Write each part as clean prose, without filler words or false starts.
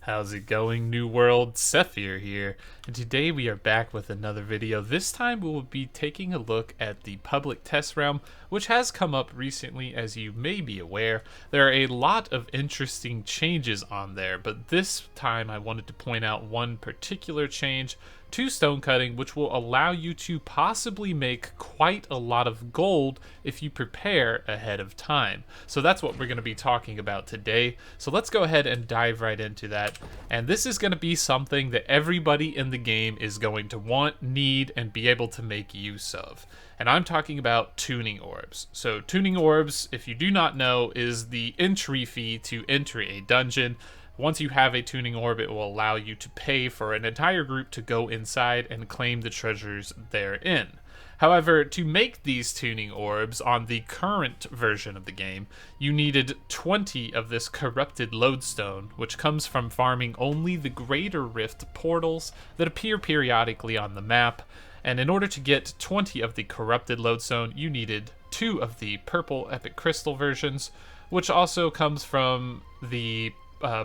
How's it going, New World? Sethphir here, and today we are back with another video. This time we will be taking a look at the public test realm, which has come up recently, as you may be aware. There are a lot of interesting changes on there, but this time I wanted to point out one particular change to stone cutting, which will allow you to possibly make quite a lot of gold if you prepare ahead of time. So that's what we're going to be talking about today. So let's go ahead and dive right into that. And this is going to be something that everybody in the game is going to want, need, and be able to make use of. And I'm talking about tuning orbs. So tuning orbs, if you do not know, is the entry fee to enter a dungeon. Once you have a tuning orb, it will allow you to pay for an entire group to go inside and claim the treasures therein. However, to make these tuning orbs on the current version of the game, you needed 20 of this corrupted loadstone, which comes from farming only the Greater Rift portals that appear periodically on the map. And in order to get 20 of the corrupted loadstone, you needed 2 of the purple epic crystal versions, which also comes from the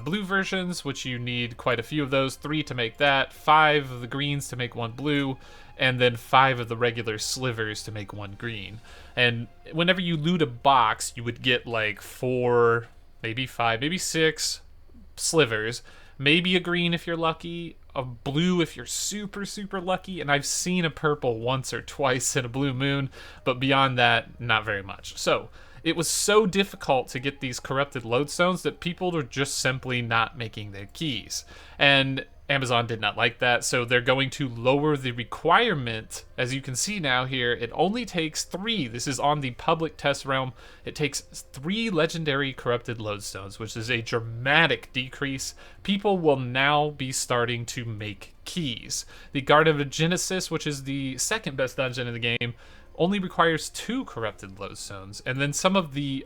blue versions, which you need quite a few of those, 3 to make that, 5 of the greens to make 1 blue, and then 5 of the regular slivers to make 1 green. And whenever you loot a box, you would get like 4, maybe 5, maybe 6 slivers, maybe a green if you're lucky, a blue if you're super lucky, and I've seen a purple once or twice in a blue moon, but beyond that, not very much. So it was so difficult to get these corrupted lodestones that people are just simply not making their keys. And Amazon did not like that, so they're going to lower the requirement. As you can see now here, it only takes 3. This is on the public test realm. It takes 3 legendary corrupted lodestones, which is a dramatic decrease. People will now be starting to make keys. The Garden of Genesis, which is the second best dungeon in the game, only requires 2 corrupted lodestones, and then some of the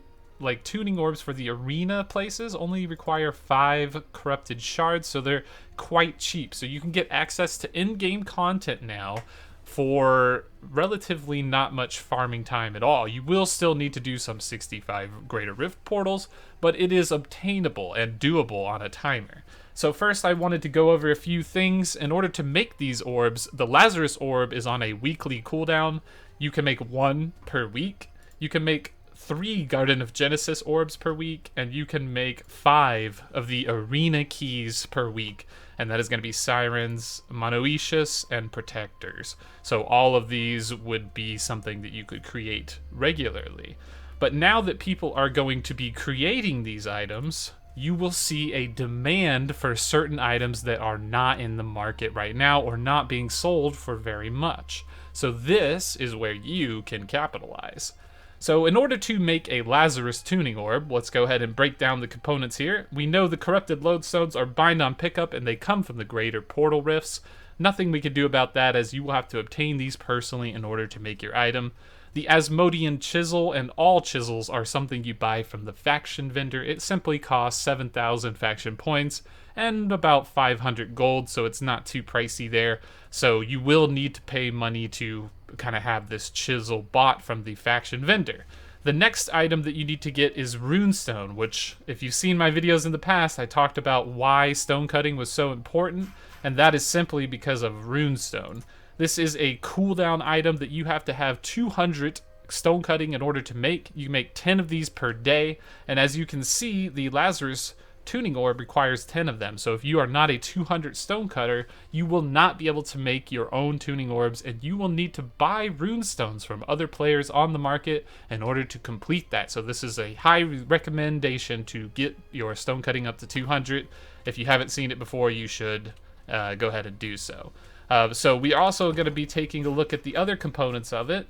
tuning orbs for the arena places only require 5 corrupted shards, so they're quite cheap. So you can get access to in-game content now for relatively not much farming time at all. You will still need to do some 65 Greater Rift portals, but it is obtainable and doable on a timer. So first I wanted to go over a few things. In order to make these orbs, the Lazarus orb is on a weekly cooldown. You can make 1 per week. You can make 3 Garden of Genesis orbs per week, and you can make 5 of the arena keys per week, and that is going to be Sirens, Monoecious, and Protectors. So all of these would be something that you could create regularly. But now that people are going to be creating these items, you will see a demand for certain items that are not in the market right now or not being sold for very much. So this is where you can capitalize. So in order to make a Lazarus Tuning Orb, let's go ahead and break down the components here. We know the corrupted lodestones are bind on pickup and they come from the Greater Portal Rifts. Nothing we can do about that, as you will have to obtain these personally in order to make your item. The Asmodean Chisel and all chisels are something you buy from the faction vendor. It simply costs 7,000 faction points and about 500 gold, so it's not too pricey there. So you will need to pay money to kind of have this chisel bought from the faction vendor. The next item that you need to get is runestone, which, if you've seen my videos in the past, I talked about why stone cutting was so important, and that is simply because of runestone. This is a cooldown item that you have to have 200 stone cutting in order to make. You make 10 of these per day, and as you can see, the Lazarus Tuning Orb requires 10 of them. So if you are not a 200 stone cutter, you will not be able to make your own tuning orbs, and you will need to buy runestones from other players on the market in order to complete that. So this is a high recommendation to get your stone cutting up to 200. If you haven't seen it before, you should go ahead and do so. So we are also going to be taking a look at the other components of it.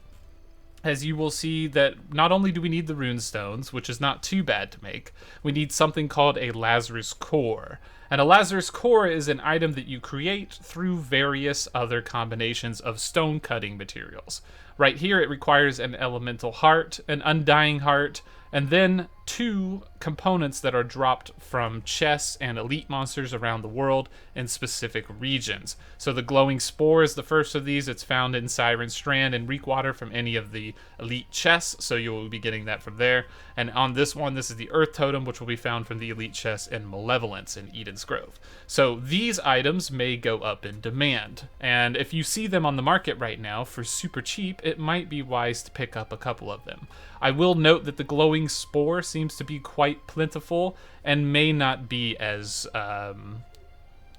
As you will see that not only do we need the runestones, which is not too bad to make, we need something called a Lazarus Core. And a Lazarus Core is an item that you create through various other combinations of stone cutting materials. Right here it requires an elemental heart, an undying heart, and then 2 components that are dropped from chests and elite monsters around the world in specific regions. So the glowing spore is the first of these. It's found in Siren Strand and Reekwater from any of the elite chests, so you will be getting that from there. And on this one, this is the Earth Totem, which will be found from the elite chests in Malevolence in Eden Forest Grove. So these items may go up in demand, and if you see them on the market right now for super cheap, it might be wise to pick up a couple of them. I will note that the glowing spore seems to be quite plentiful and may not be as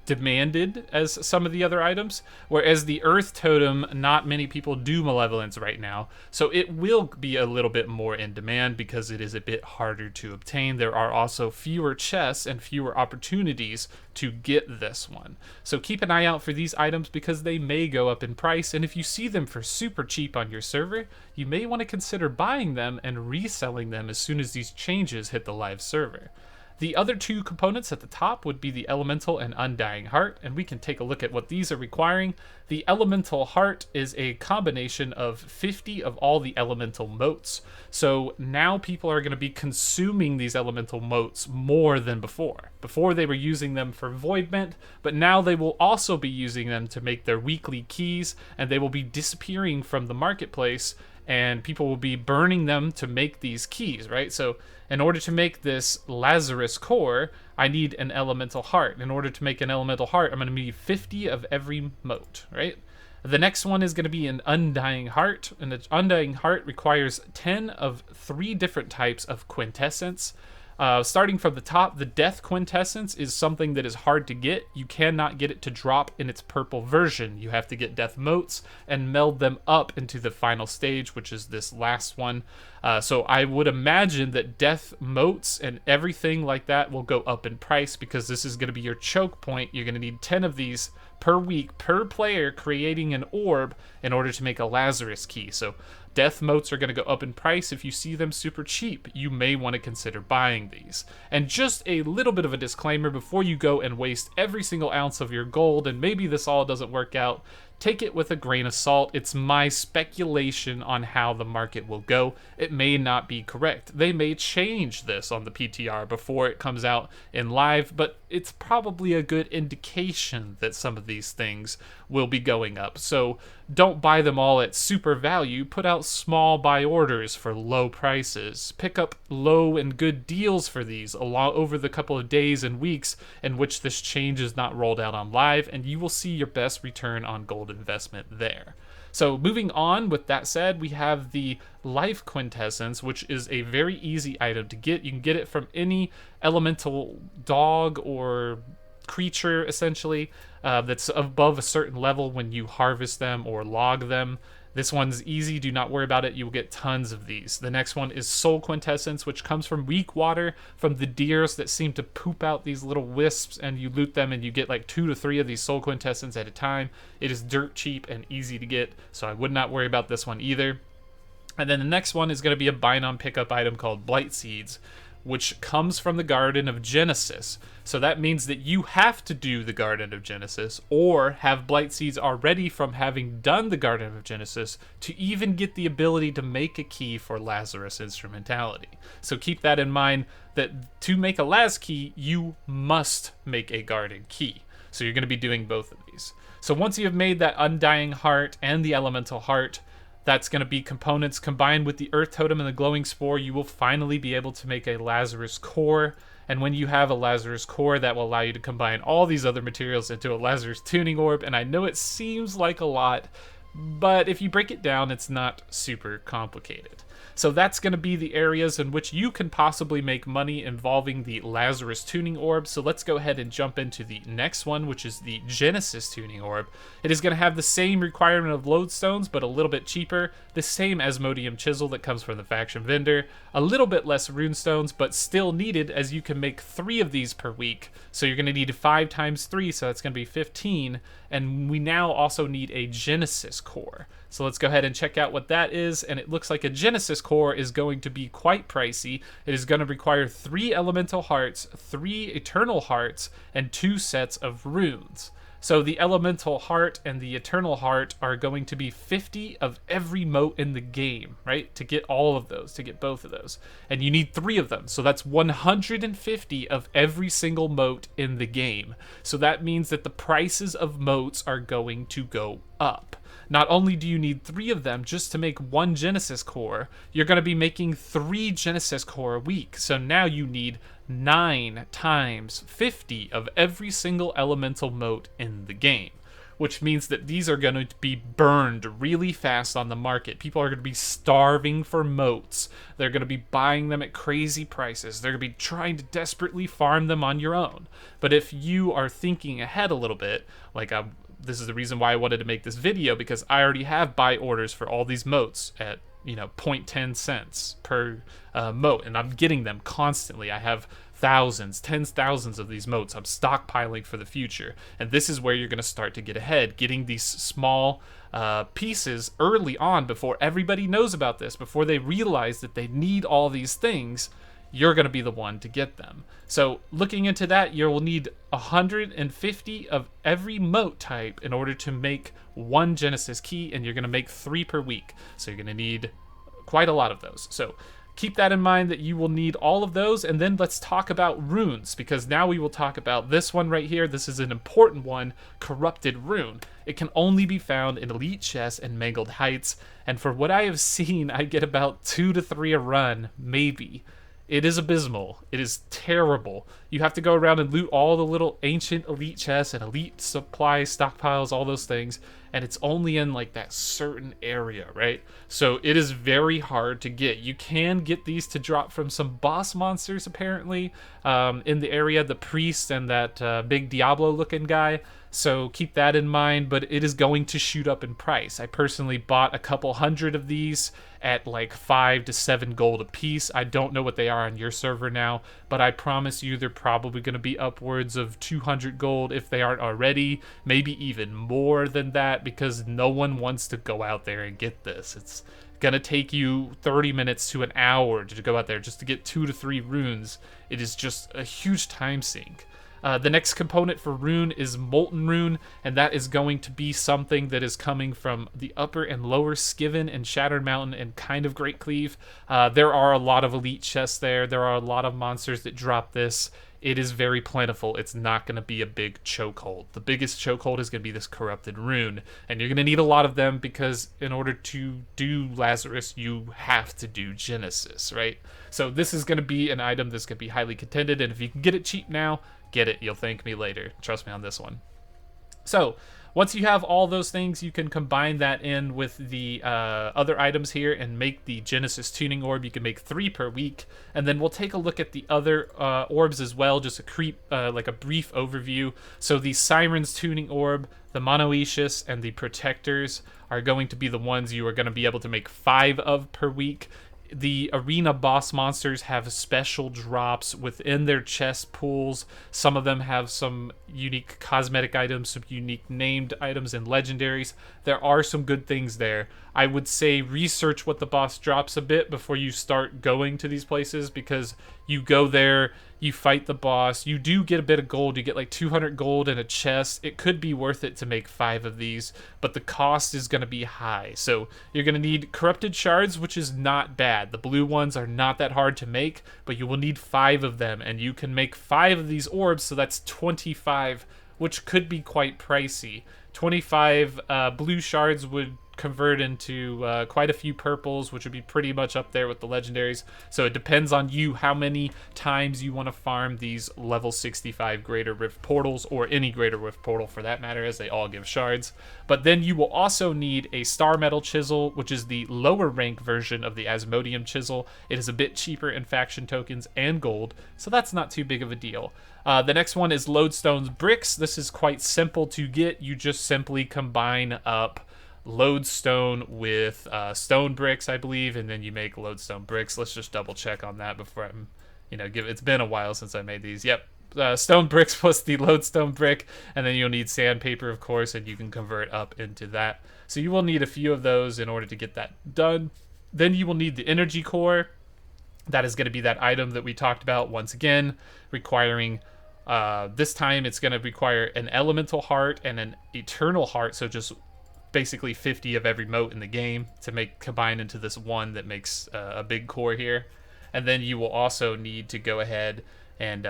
demanded as some of the other items, whereas the Earth Totem, not many people do Malevolence right now, so it will be a little bit more in demand because it is a bit harder to obtain. There are also fewer chests and fewer opportunities to get this one. So keep an eye out for these items because they may go up in price, and if you see them for super cheap on your server, you may want to consider buying them and reselling them as soon as these changes hit the live server. The other two components at the top would be the Elemental and Undying Heart, and we can take a look at what these are requiring. The Elemental Heart is a combination of 50 of all the Elemental Motes, so now people are going to be consuming these Elemental Motes more than before. Before they were using them for Voidment, but now they will also be using them to make their weekly keys, and they will be disappearing from the marketplace, and people will be burning them to make these keys, right? So in order to make this Lazarus core, I need an elemental heart. In order to make an elemental heart, I'm going to need 50 of every mote, right? The next one is going to be an undying heart, and the undying heart requires 10 of 3 different types of quintessence. Starting from the top, the death quintessence is something that is hard to get. You cannot get it to drop in its purple version. You have to get death motes and meld them up into the final stage, which is this last one. So I would imagine that death motes and everything like that will go up in price because this is going to be your choke point. You're going to need 10 of these per week per player creating an orb in order to make a Lazarus key. So death motes are going to go up in price. If you see them super cheap, you may want to consider buying these. And just a little bit of a disclaimer before you go and waste every single ounce of your gold, and maybe this all doesn't work out, take it with a grain of salt. It's my speculation on how the market will go. It may not be correct. They may change this on the PTR before it comes out in live, but it's probably a good indication that some of these things will be going up. So don't buy them all at super value. Put out small buy orders for low prices. Pick up low and good deals for these over the couple of days and weeks in which this change is not rolled out on live, and you will see your best return on gold investment there. So moving on, with that said, we have the life quintessence, which is a very easy item to get. You can get it from any elemental dog or creature, essentially, that's above a certain level when you harvest them or log them. This one's easy, do not worry about it, you will get tons of these. The next one is Soul Quintessence, which comes from weak water, from the deers that seem to poop out these little wisps, and you loot them and you get like 2 to 3 of these Soul Quintessence at a time. It is dirt cheap and easy to get, so I would not worry about this one either. And then the next one is going to be a buy-on pickup item called Blight Seeds, which comes from the Garden of Genesis. So that means that you have to do the Garden of Genesis or have Blight Seeds already from having done the Garden of Genesis to even get the ability to make a key for Lazarus instrumentality. So keep that in mind, that to make a Laz key, you must make a Garden key. So you're going to be doing both of these. So once you have made that Undying Heart and the Elemental Heart, that's going to be components combined with the Earth Totem and the Glowing Spore. You will finally be able to make a Lazarus core. And when you have a Lazarus core, that will allow you to combine all these other materials into a Lazarus Tuning Orb. And I know it seems like a lot, but if you break it down, it's not super complicated. So that's going to be the areas in which you can possibly make money involving the Lazarus Tuning Orb. So let's go ahead and jump into the next one, which is the Genesis Tuning Orb. It is going to have the same requirement of lodestones, but a little bit cheaper. The same Asmodium Chisel that comes from the faction vendor. A little bit less runestones, but still needed, as you can make 3 of these per week. So you're going to need 5 times 3, so that's going to be 15. And we now also need a Genesis core. So let's go ahead and check out what that is, and it looks like a Genesis core is going to be quite pricey. It is going to require 3 elemental hearts, 3 eternal hearts, and 2 sets of runes. So the elemental heart and the eternal heart are going to be 50 of every mote in the game, right? To get all of those, to get both of those. And you need 3 of them, so that's 150 of every single mote in the game. So that means that the prices of motes are going to go up. Not only do you need 3 of them just to make 1 Genesis core, you're going to be making 3 Genesis core a week. So now you need 9 times 50 of every single elemental mote in the game, which means that these are going to be burned really fast on the market. People are going to be starving for motes. They're going to be buying them at crazy prices. They're going to be trying to desperately farm them on your own. But if you are thinking ahead a little bit, like this is the reason why I wanted to make this video, because I already have buy orders for all these motes at 0.10 cents per mote, and I'm getting them constantly. I have thousands, tens thousands of these motes. I'm stockpiling for the future, and this is where you're going to start to get ahead, getting these small pieces early on before everybody knows about this, before they realize that they need all these things. You're going to be the one to get them. So looking into that, you'll need 150 of every mote type in order to make one Genesis key, and you're going to make 3 per week. So you're going to need quite a lot of those. So keep that in mind, that you will need all of those. And then let's talk about runes, because now we will talk about this one right here. This is an important one, Corrupted Rune. It can only be found in Elite Chests and Mangled Heights, and for what I have seen, I get about 2 to 3 a run, maybe. It is abysmal. It is terrible. You have to go around and loot all the little ancient elite chests and elite supply stockpiles, all those things, and it's only in like that certain area, right? So it is very hard to get. You can get these to drop from some boss monsters, apparently, in the area, the priest and that big Diablo looking guy. So keep that in mind, but it is going to shoot up in price. I personally bought a couple hundred of these at like 5 to 7 gold a piece. I don't know what they are on your server now, but I promise you they're probably going to be upwards of 200 gold if they aren't already, maybe even more than that, because no one wants to go out there and get this. It's gonna take you 30 minutes to an hour to go out there just to get 2 to 3 runes. It is just a huge time sink. The next component for rune is Molten Rune, and that is going to be something that is coming from the Upper and Lower Skiven and Shattered Mountain and kind of Great Cleave. There are a lot of elite chests there. There are a lot of monsters that drop this. It is very plentiful. It's not going to be a big chokehold. The biggest chokehold is going to be this Corrupted Rune, and you're going to need a lot of them, because in order to do Lazarus, you have to do Genesis, right? So this is going to be an item that's going to be highly contended, and if you can get it cheap now, get it. You'll thank me later. Trust me on this one. So once you have all those things, you can combine that in with the other items here and make the Genesis Tuning Orb. You can make 3 per week, and then we'll take a look at the other orbs as well, just like a brief overview. So the Siren's Tuning Orb, the Monoecious, and the Protectors are going to be the ones you are going to be able to make 5 of per week. The arena boss monsters have special drops within their chest pools. Some of them have some unique cosmetic items, some unique named items and legendaries. There are some good things there. I would say research what the boss drops a bit before you start going to these places, because you go there, you fight the boss, you do get a bit of gold. You get like 200 gold in a chest. It could be worth it to make 5 of these, but the cost is going to be high. So you're going to need corrupted shards, which is not bad. The blue ones are not that hard to make, but you will need 5 of them, and you can make 5 of these orbs, so that's 25, which could be quite pricey. 25 blue shards would convert into quite a few purples, which would be pretty much up there with the legendaries. So it depends on you how many times you want to farm these level 65 Greater Rift portals, or any Greater Rift portal for that matter, as they all give shards. But then you will also need a Star Metal Chisel, which is the lower rank version of the Asmodeum Chisel. It is a bit cheaper in faction tokens and gold, so that's not too big of a deal. The next one is Lodestone's Bricks. This is quite simple to get. You just simply combine up lodestone with stone bricks, I believe, and then you make lodestone bricks. Let's just double check on that before I'm, it's been a while since I made these. Yep, stone bricks plus the lodestone brick, and then you'll need sandpaper, of course, and you can convert up into that. So you will need a few of those in order to get that done. Then you will need the energy core. That is going to be that item that we talked about, once again, requiring this time it's going to require an elemental heart and an eternal heart, so just basically 50 of every mote in the game to combine into this one that makes a big core here. And then you will also need to go ahead and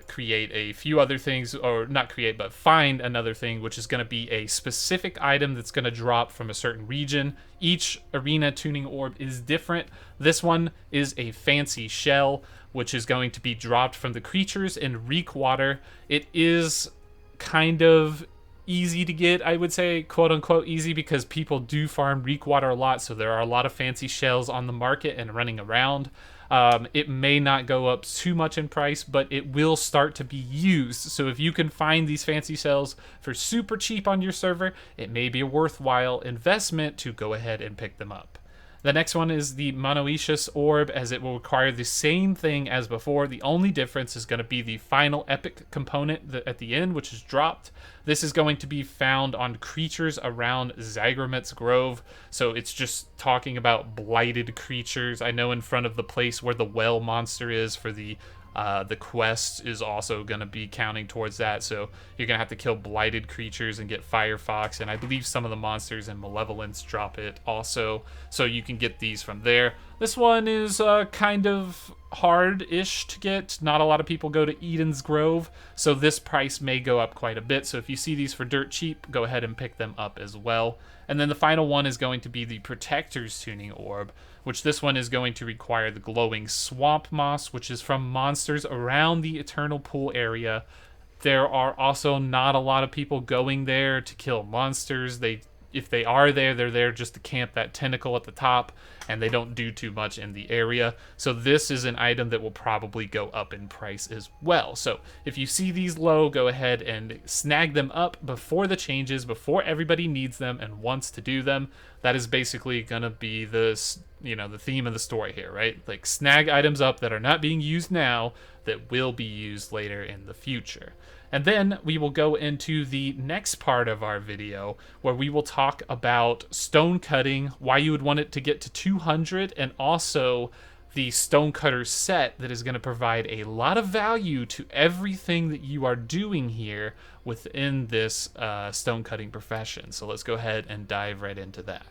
create a few other things, or not create, but find another thing, which is going to be a specific item that's going to drop from a certain region. Each arena tuning orb is different. This one is a fancy shell, which is going to be dropped from the creatures in Reek Water. It is kind of easy to get, I would say, quote unquote easy, because people do farm Reek Water a lot, so there are a lot of fancy shells on the market and running around. It may not go up too much in price, but it will start to be used. So if you can find these fancy shells for super cheap on your server, it may be a worthwhile investment to go ahead and pick them up. The next one is the Monoecious Orb, as it will require the same thing as before. The only difference is going to be the final epic component at the end, which is dropped. This is going to be found on creatures around Zagramit's Grove. So it's just talking about blighted creatures. I know in front of the place where the well monster is for the quest is also going to be counting towards that, so you're going to have to kill blighted creatures and get Firefox, and I believe some of the monsters in Malevolence drop it also, so you can get these from there. This one is kind of hard-ish to get. Not a lot of people go to Eden's Grove, so this price may go up quite a bit, so if you see these for dirt cheap, go ahead and pick them up as well. And then the final one is going to be the Protector's Tuning Orb, which this one is going to require the glowing swamp moss, which is from monsters around the Eternal Pool area. There are also not a lot of people going there to kill monsters. If they are there, they're there just to camp that tentacle at the top, and they don't do too much in the area. So this is an item that will probably go up in price as well. So if you see these low, go ahead and snag them up before the changes, before everybody needs them and wants to do them. That is basically gonna be the theme of the story here, right? Like, snag items up that are not being used now that will be used later in the future. And then we will go into the next part of our video where we will talk about stone cutting, why you would want it to get to 200, and also the Stonecutter set that is going to provide a lot of value to everything that you are doing here within this stone cutting profession. So let's go ahead and dive right into that.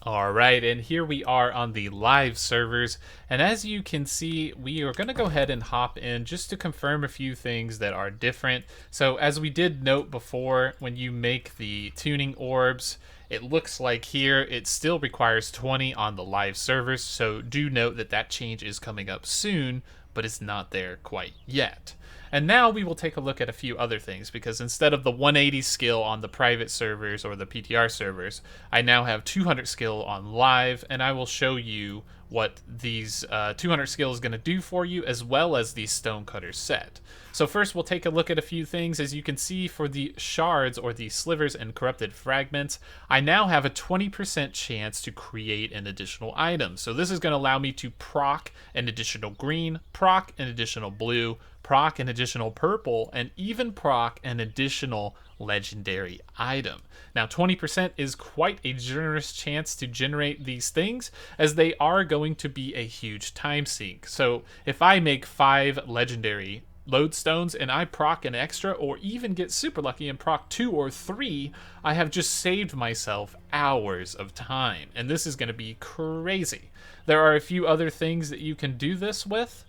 Alright, and here we are on the live servers, and as you can see, we are going to go ahead and hop in just to confirm a few things that are different. So as we did note before, when you make the tuning orbs, it looks like here it still requires 20 on the live servers, so do note that that change is coming up soon, but it's not there quite yet. And now we will take a look at a few other things, because instead of the 180 skill on the private servers or the PTR servers, I now have 200 skill on live, and I will show you what these 200 skill is going to do for you, as well as the Stonecutter set. So first we'll take a look at a few things. As you can see, for the shards or the slivers and corrupted fragments, I now have a 20% chance to create an additional item. So this is going to allow me to proc an additional green, proc an additional blue, proc an additional purple, and even proc an additional legendary item. Now 20% is quite a generous chance to generate these things, as they are going to be a huge time sink. So if I make 5 legendary lodestones and I proc an extra, or even get super lucky and proc 2 or 3, I have just saved myself hours of time, and this is going to be crazy. There are a few other things that you can do this with.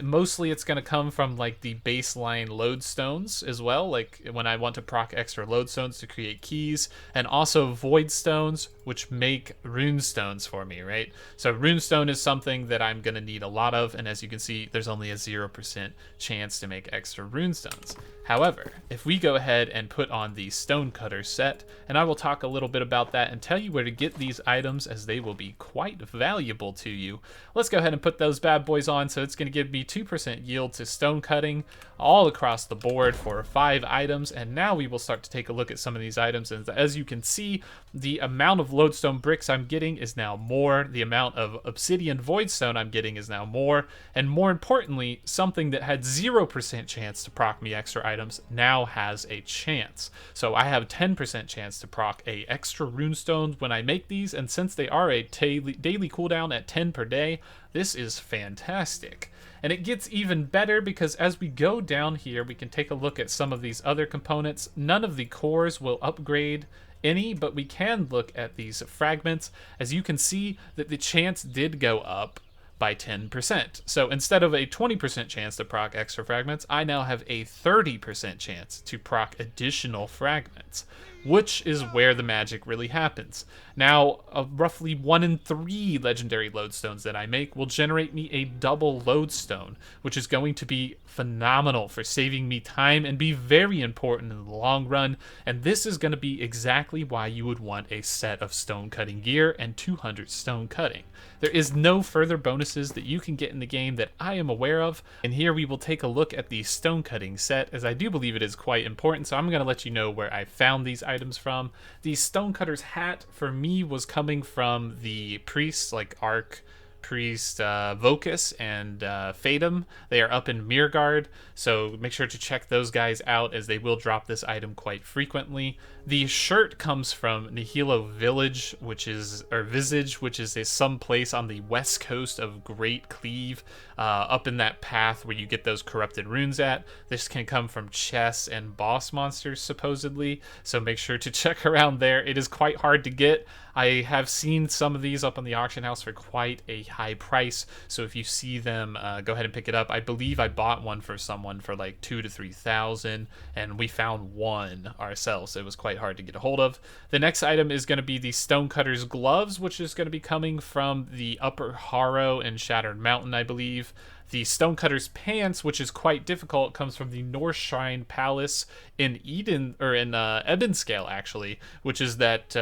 Mostly it's going to come from like the baseline lodestones as well, like when I want to proc extra lodestones to create keys, and also void stones, which make runestones for me, right? So runestone is something that I'm going to need a lot of, and as you can see, there's only a 0% chance to make extra runestones. However, if we go ahead and put on the Stonecutter set, and I will talk a little bit about that and tell you where to get these items, as they will be quite valuable to you. Let's go ahead and put those bad boys on. So it's going to give me 2% yield to stone cutting all across the board for 5 items, and now we will start to take a look at some of these items. And as you can see, the amount of lodestone bricks I'm getting is now more, the amount of obsidian voidstone I'm getting is now more, and more importantly, something that had 0% chance to proc me extra items now has a chance. So I have 10% chance to proc a extra runestone when I make these, and since they are a daily cooldown at 10 per day, this is fantastic. And it gets even better because as we go down here, we can take a look at some of these other components. None of the cores will upgrade any, but we can look at these fragments. As you can see that the chance did go up by 10%. So instead of a 20% chance to proc extra fragments, I now have a 30% chance to proc additional fragments, which is where the magic really happens. Now, roughly 1 in 3 legendary lodestones that I make will generate me a double lodestone, which is going to be phenomenal for saving me time and be very important in the long run, and this is going to be exactly why you would want a set of stone cutting gear and 200 stone cutting. There is no further bonuses that you can get in the game that I am aware of, and here we will take a look at the stone cutting set, as I do believe it is quite important, so I'm going to let you know where I found these items from. The Stonecutter's hat, for me, was coming from the priests, like Arc, Priest, Vocus, and Fatum. They are up in Mirgard, so make sure to check those guys out, as they will drop this item quite frequently. The shirt comes from Nihilo Village, Visage, which is some place on the west coast of Great Cleave, up in that path where you get those corrupted runes at. This can come from chests and boss monsters, supposedly, so make sure to check around there. It is quite hard to get. I have seen some of these up on the auction house for quite a high price, so if you see them, go ahead and pick it up. I believe I bought one for someone for like 2,000 to 3,000, and we found one ourselves. It was quite hard to get a hold of. The next item is going to be the Stonecutter's gloves, which is going to be coming from the Upper Harrow and Shattered Mountain, I believe. The Stonecutter's pants, which is quite difficult, comes from the North Shrine Palace in Ebonscale, actually, which is that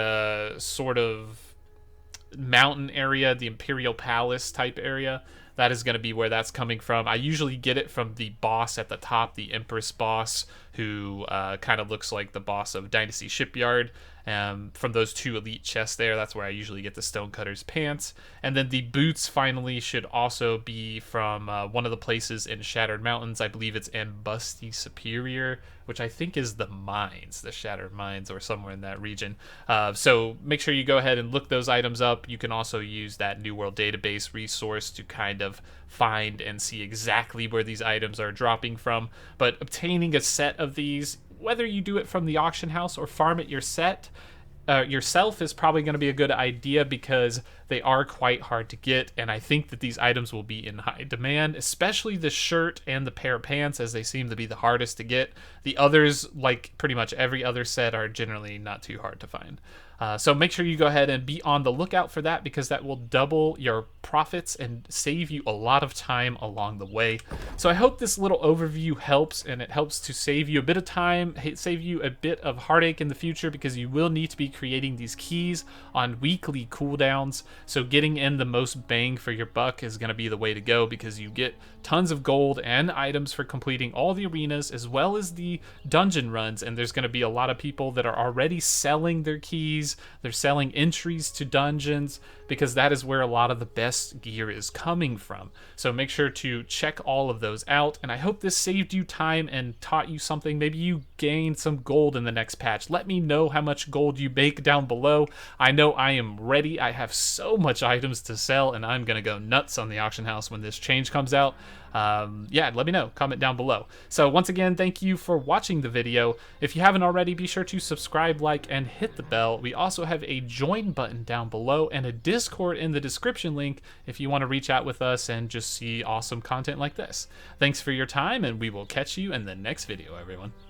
sort of mountain area, the Imperial Palace type area. That is going to be where that's coming from. I usually get it from the boss at the top, the Empress boss, who kind of looks like the boss of Dynasty Shipyard. From those 2 elite chests there, that's where I usually get the Stonecutter's pants. And then the boots finally should also be from one of the places in Shattered Mountains. I believe it's Ambusty Superior, which I think is the mines, the Shattered Mines, or somewhere in that region. So make sure you go ahead and look those items up. You can also use that New World Database resource to kind of find and see exactly where these items are dropping from. But obtaining a set of these, whether you do it from the auction house or farm it yourself, is probably going to be a good idea, because they are quite hard to get, and I think that these items will be in high demand, especially the shirt and the pair of pants, as they seem to be the hardest to get. The others, like pretty much every other set, are generally not too hard to find. So make sure you go ahead and be on the lookout for that, because that will double your profits and save you a lot of time along the way. So I hope this little overview helps, and it helps to save you a bit of time, save you a bit of heartache in the future, because you will need to be creating these keys on weekly cooldowns. So getting in the most bang for your buck is going to be the way to go, because you get tons of gold and items for completing all the arenas as well as the dungeon runs, and there's going to be a lot of people that are already selling their keys. They're selling entries to dungeons, because that is where a lot of the best gear is coming from. So make sure to check all of those out, and I hope this saved you time and taught you something. Maybe you gained some gold in the next patch. Let me know how much gold you make down below. I know I am ready. I have so much items to sell, and I'm gonna go nuts on the auction house when this change comes out. Yeah, let me know. Comment down below. So once again, thank you for watching the video. If you haven't already, be sure to subscribe, like, and hit the bell. We also have a join button down below and a Discord in the description link if you want to reach out with us and just see awesome content like this. Thanks for your time, and we will catch you in the next video, everyone.